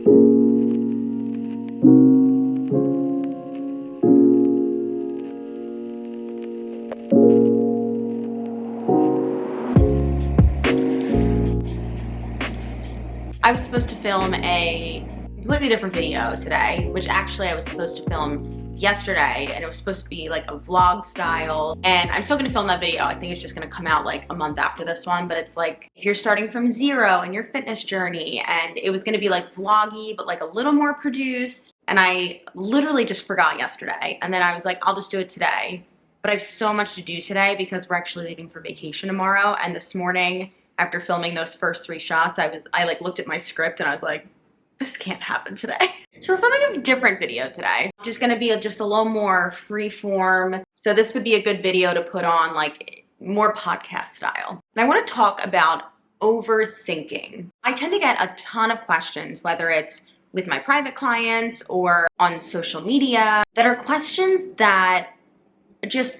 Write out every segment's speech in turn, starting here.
I was supposed to film a completely different video today, which actually I was supposed to film yesterday, and it was supposed to be like a vlog style, and I'm still gonna film that video. I think it's just gonna come out like a month after this one, but it's like if you're starting from zero in your fitness journey, and it was gonna be like vloggy, but like a little more produced, and I literally just forgot yesterday, and then I was like, I'll just do it today. But I have so much to do today because we're actually leaving for vacation tomorrow, and this morning, after filming those first 3 shots, I like looked at my script and I was like, this can't happen today. So we're filming a different video today. Just gonna be just a little more free form. So this would be a good video to put on like more podcast style. And I wanna talk about overthinking. I tend to get a ton of questions, whether it's with my private clients or on social media, that are questions that just,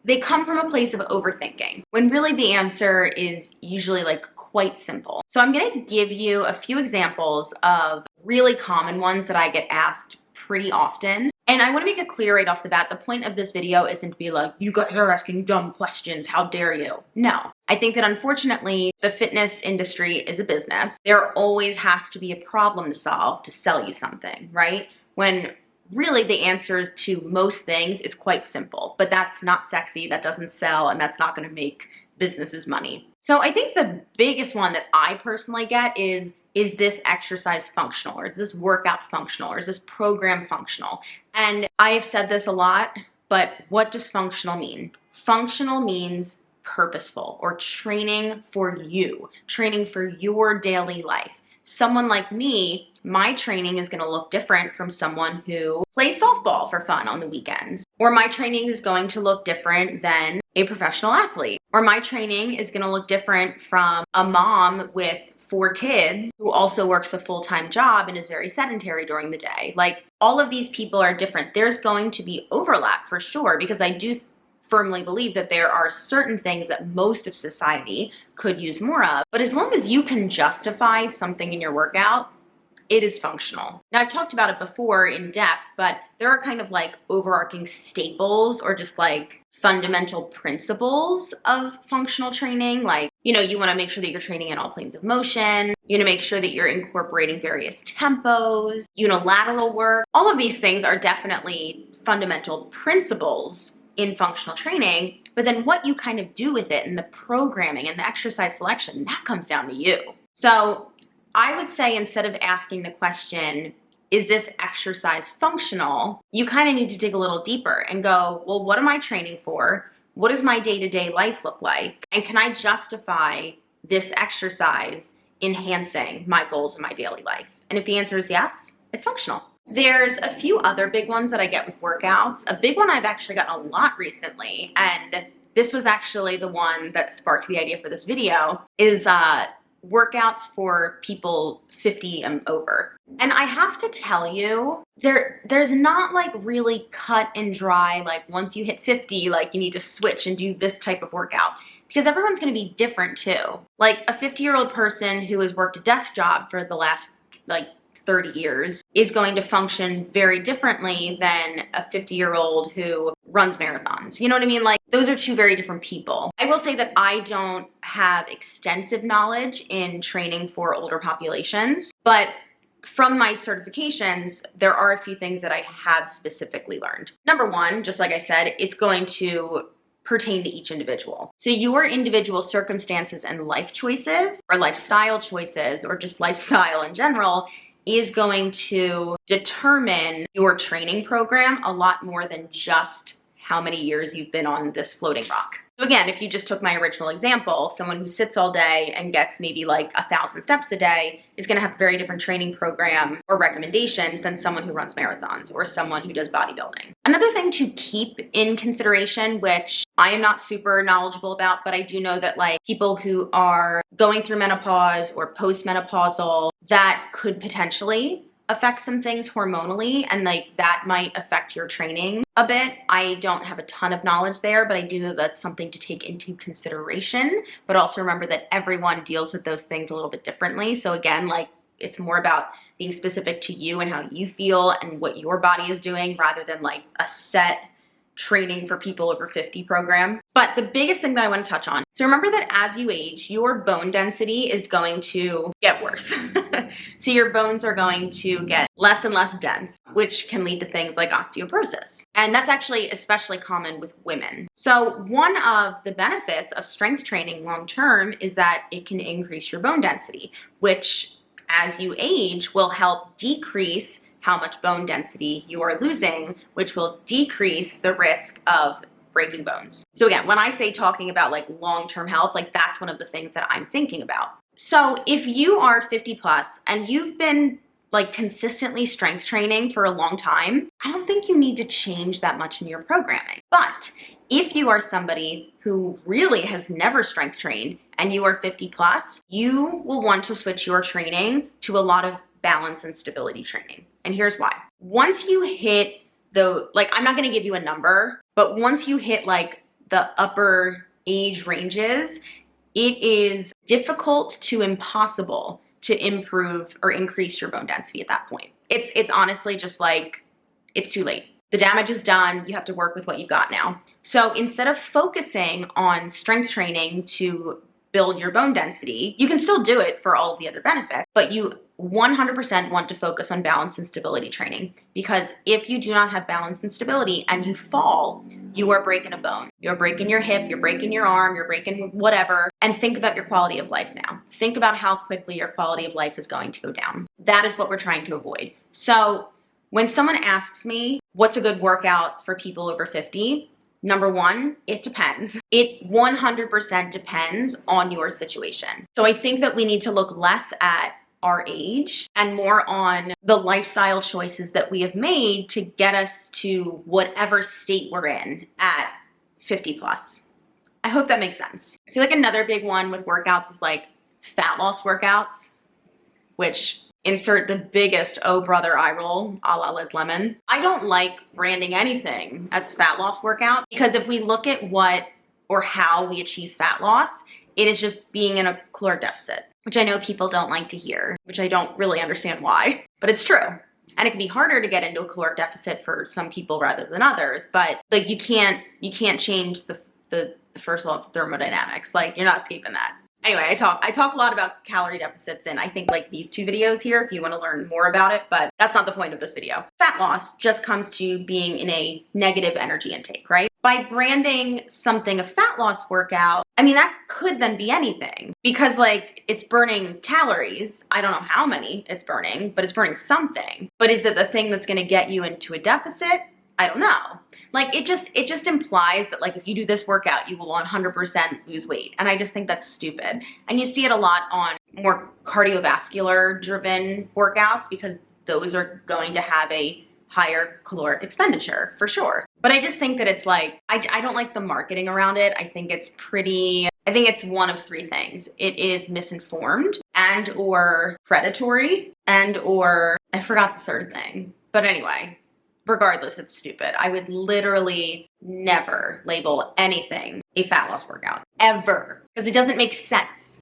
they come from a place of overthinking, when really the answer is usually like quite simple. So I'm gonna give you a few examples of really common ones that I get asked pretty often. And I wanna make it clear right off the bat, the point of this video isn't to be like, you guys are asking dumb questions, how dare you? No. I think that unfortunately, the fitness industry is a business. There always has to be a problem to solve to sell you something, right? When really the answer to most things is quite simple, but that's not sexy, that doesn't sell, and that's not gonna make businesses money. So I think the biggest one that I personally get is this exercise functional, or is this workout functional, or is this program functional? And I have said this a lot, but what does functional mean? Functional means purposeful, or training for you, training for your daily life. Someone like me, my training is gonna look different from someone who plays softball for fun on the weekends. Or my training is going to look different than a professional athlete. Or my training is gonna look different from a mom with 4 kids who also works a full-time job and is very sedentary during the day. Like, all of these people are different. There's going to be overlap for sure, because I do firmly believe that there are certain things that most of society could use more of. But as long as you can justify something in your workout, it is functional. Now, I've talked about it before in depth, but there are kind of like overarching staples, or just like fundamental principles of functional training. Like, you know, you wanna make sure that you're training in all planes of motion. You wanna make sure that you're incorporating various tempos, unilateral work. All of these things are definitely fundamental principles in functional training, but then what you kind of do with it and the programming and the exercise selection, that comes down to you. So I would say, instead of asking the question, is this exercise functional? You kind of need to dig a little deeper and go, well, what am I training for? What does my day-to-day life look like? And can I justify this exercise enhancing my goals in my daily life? And if the answer is yes, it's functional. There's a few other big ones that I get with workouts. A big one I've actually gotten a lot recently, and this was actually the one that sparked the idea for this video, is workouts for people 50 and over. And I have to tell you, there's not like really cut and dry, like once you hit 50, like you need to switch and do this type of workout, because everyone's gonna be different too. Like a 50-year-old person who has worked a desk job for the last like 30 years is going to function very differently than a 50-year-old who runs marathons. You know what I mean? Like, those are 2 very different people. I will say that I don't have extensive knowledge in training for older populations, but from my certifications, there are a few things that I have specifically learned. Number 1, just like I said, it's going to pertain to each individual. So your individual circumstances and life choices, or lifestyle choices, or just lifestyle in general, is going to determine your training program a lot more than just how many years you've been on this floating rock. So again, if you just took my original example, someone who sits all day and gets maybe like 1,000 steps a day is gonna have a very different training program or recommendations than someone who runs marathons or someone who does bodybuilding. Another thing to keep in consideration, which I am not super knowledgeable about, but I do know that like people who are going through menopause or postmenopausal, that could potentially affect some things hormonally, and like that might affect your training a bit. I don't have a ton of knowledge there, but I do know that's something to take into consideration. But also remember that everyone deals with those things a little bit differently. So again, like it's more about being specific to you and how you feel and what your body is doing rather than like a set training for people over 50 program. But the biggest thing that I want to touch on, so remember that as you age, your bone density is going to get worse. So your bones are going to get less and less dense, which can lead to things like osteoporosis. And that's actually especially common with women. So one of the benefits of strength training long-term is that it can increase your bone density, which as you age will help decrease how much bone density you are losing, which will decrease the risk of breaking bones. So again, when I say talking about like long-term health, like that's one of the things that I'm thinking about. So if you are 50 plus and you've been like consistently strength training for a long time, I don't think you need to change that much in your programming. But if you are somebody who really has never strength trained and you are 50 plus, you will want to switch your training to a lot of balance and stability training. And here's why. Once you hit I'm not gonna give you a number, but once you hit like the upper age ranges, it is difficult to impossible to improve or increase your bone density at that point. It's honestly just like, it's too late. The damage is done. You have to work with what you've got now. So instead of focusing on strength training to build your bone density, you can still do it for all of the other benefits, but you 100% want to focus on balance and stability training, because if you do not have balance and stability and you fall, you are breaking a bone. You're breaking your hip, you're breaking your arm, you're breaking whatever, and think about your quality of life now. Think about how quickly your quality of life is going to go down. That is what we're trying to avoid. So when someone asks me, what's a good workout for people over 50? Number one, it depends. It 100% depends on your situation. So I think that we need to look less at our age and more on the lifestyle choices that we have made to get us to whatever state we're in at 50 plus. I hope that makes sense. I feel like another big one with workouts is like fat loss workouts, which insert the biggest oh brother eye roll a la Liz Lemon. I don't like branding anything as a fat loss workout, because if we look at what or how we achieve fat loss, it is just being in a caloric deficit, which I know people don't like to hear, which I don't really understand why, but it's true. And it can be harder to get into a caloric deficit for some people rather than others, but like you can't change the first law of thermodynamics. Like you're not escaping that. Anyway, I talk a lot about calorie deficits in I think like these two videos here if you want to learn more about it, but that's not the point of this video. Fat loss just comes to being in a negative energy intake, right? By branding something a fat loss workout, I mean, that could then be anything, because like it's burning calories. I don't know how many it's burning, but it's burning something. But is it the thing that's going to get you into a deficit? I don't know. Like it just implies that like if you do this workout, you will 100% lose weight. And I just think that's stupid. And you see it a lot on more cardiovascular driven workouts, because those are going to have a higher caloric expenditure for sure. But I just think that it's like, I don't like the marketing around it. I think it's one of three things. It is misinformed and or predatory and or I forgot the third thing. But anyway, regardless, it's stupid. I would literally never label anything a fat loss workout, ever, because it doesn't make sense.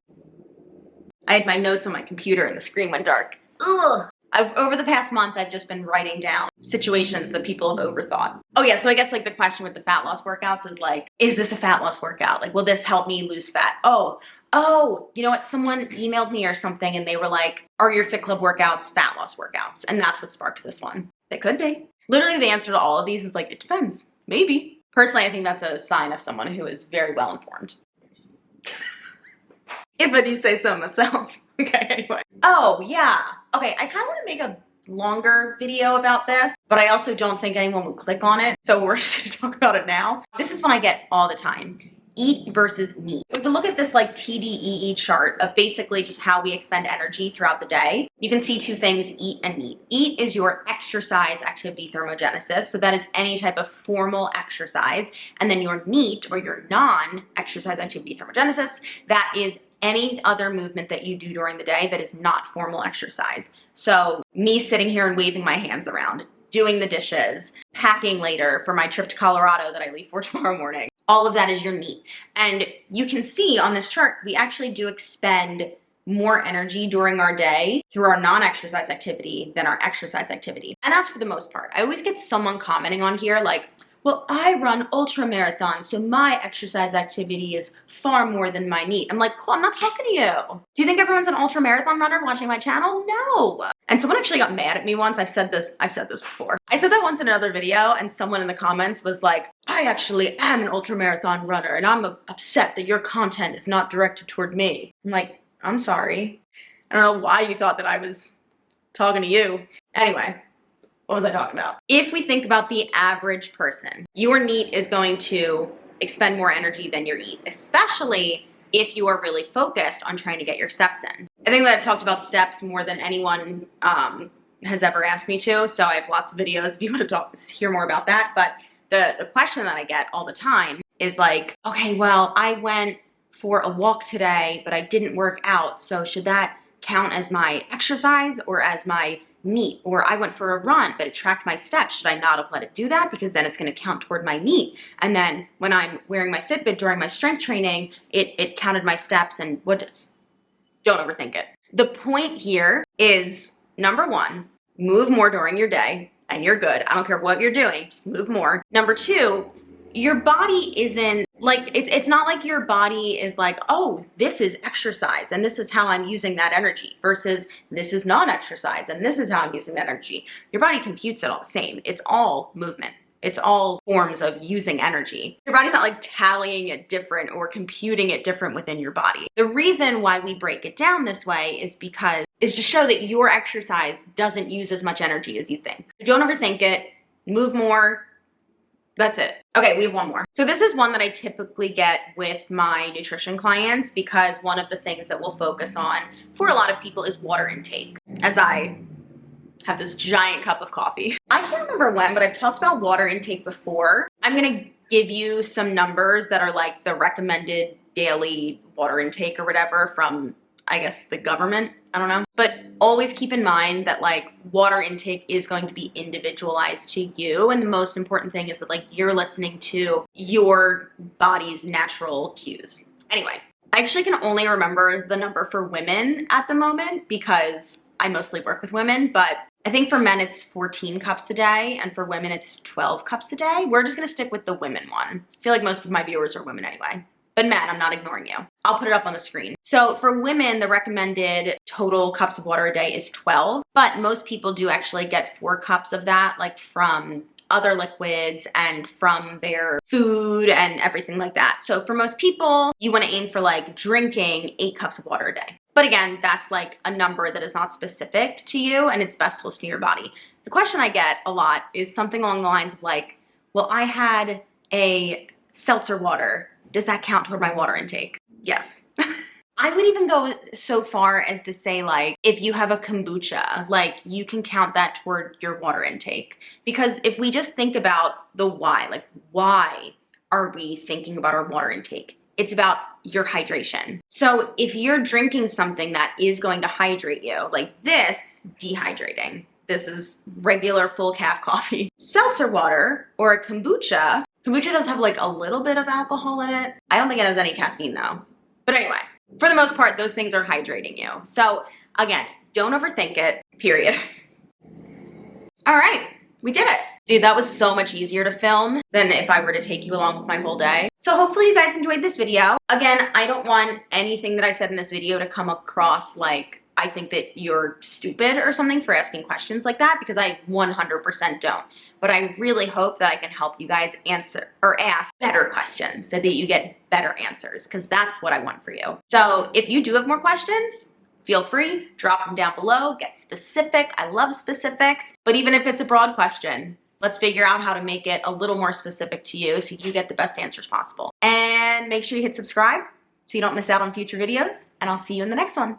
I had my notes on my computer and the screen went dark. Ugh. Over the past month, I've just been writing down situations that people have overthought. Oh yeah, so I guess like the question with the fat loss workouts is like, is this a fat loss workout? Like, will this help me lose fat? Oh, you know what? Someone emailed me or something and they were like, are your Fit Club workouts fat loss workouts? And that's what sparked this one. They could be. Literally the answer to all of these is like, it depends. Maybe. Personally, I think that's a sign of someone who is very well informed. If I do say so myself. Okay, anyway. Oh, yeah. Okay, I kind of want to make a longer video about this, but I also don't think anyone would click on it, so we're just going to talk about it now. This is one I get all the time. Eat versus neat. If we look at this like TDEE chart of basically just how we expend energy throughout the day, you can see two things, eat and neat. Eat is your exercise activity thermogenesis, so that is any type of formal exercise, and then your neat or your non-exercise activity thermogenesis, that is any other movement that you do during the day that is not formal exercise. So me sitting here and waving my hands around, doing the dishes, packing later for my trip to Colorado that I leave for tomorrow morning. All of that is your neat. And you can see on this chart, we actually do expend more energy during our day through our non-exercise activity than our exercise activity. And that's for the most part. I always get someone commenting on here like, well, I run ultra marathons, so my exercise activity is far more than my NEAT. I'm like, cool, I'm not talking to you. Do you think everyone's an ultra marathon runner watching my channel? No. And someone actually got mad at me once. I've said this before. I said that once in another video, and someone in the comments was like, I actually am an ultra marathon runner, and I'm upset that your content is not directed toward me. I'm like, I'm sorry. I don't know why you thought that I was talking to you. Anyway. What was I talking about? If we think about the average person, your NEAT is going to expend more energy than your EAT, especially if you are really focused on trying to get your steps in. I think that I've talked about steps more than anyone has ever asked me to, so I have lots of videos if you want to hear more about that. But the question that I get all the time is like, okay, well, I went for a walk today, but I didn't work out, so should that count as my exercise or as my NEAT? Or I went for a run, but it tracked my steps. Should I not have let it do that? Because then it's going to count toward my NEAT. And then when I'm wearing my Fitbit during my strength training, it counted my steps and what? Don't overthink it. The point here is, number one, move more during your day and you're good. I don't care what you're doing, just move more. Number two, your body isn't like, it's not like your body is like, oh, this is exercise and this is how I'm using that energy versus this is not exercise and this is how I'm using that energy. Your body computes it all the same. It's all movement. It's all forms of using energy. Your body's not like tallying it different or computing it different within your body. The reason why we break it down this way is to show that your exercise doesn't use as much energy as you think. Don't overthink it, move more. That's it. Okay, we have one more. So this is one that I typically get with my nutrition clients because one of the things that we'll focus on for a lot of people is water intake. As I have this giant cup of coffee. I can't remember when, but I've talked about water intake before. I'm gonna give you some numbers that are like the recommended daily water intake or whatever from, I guess, the government. I don't know. But always keep in mind that like water intake is going to be individualized to you. And the most important thing is that like you're listening to your body's natural cues. Anyway, I actually can only remember the number for women at the moment because I mostly work with women, but I think for men it's 14 cups a day and for women it's 12 cups a day. We're just gonna stick with the women one. I feel like most of my viewers are women anyway. But men, I'm not ignoring you. I'll put it up on the screen. So for women, the recommended total cups of water a day is 12, but most people do actually get 4 cups of that, like from other liquids and from their food and everything like that. So for most people, you wanna aim for like drinking 8 cups of water a day. But again, that's like a number that is not specific to you and it's best to listen to your body. The question I get a lot is something along the lines of like, well, I had a seltzer water. Does that count toward my water intake? Yes. I would even go so far as to say like, if you have a kombucha, like you can count that toward your water intake. Because if we just think about the why, like why are we thinking about our water intake? It's about your hydration. So if you're drinking something that is going to hydrate you, like this, dehydrating. This is regular full calf coffee. Seltzer water or a kombucha does have like a little bit of alcohol in it. I don't think it has any caffeine though. But anyway, for the most part, those things are hydrating you. So again, don't overthink it, period. All right, we did it. Dude, that was so much easier to film than if I were to take you along with my whole day. So hopefully you guys enjoyed this video. Again, I don't want anything that I said in this video to come across like I think that you're stupid or something for asking questions like that, because I 100% don't. But I really hope that I can help you guys answer or ask better questions so that you get better answers, because that's what I want for you. So if you do have more questions, feel free, drop them down below, get specific. I love specifics, but even if it's a broad question, let's figure out how to make it a little more specific to you so you get the best answers possible. And make sure you hit subscribe so you don't miss out on future videos, and I'll see you in the next one.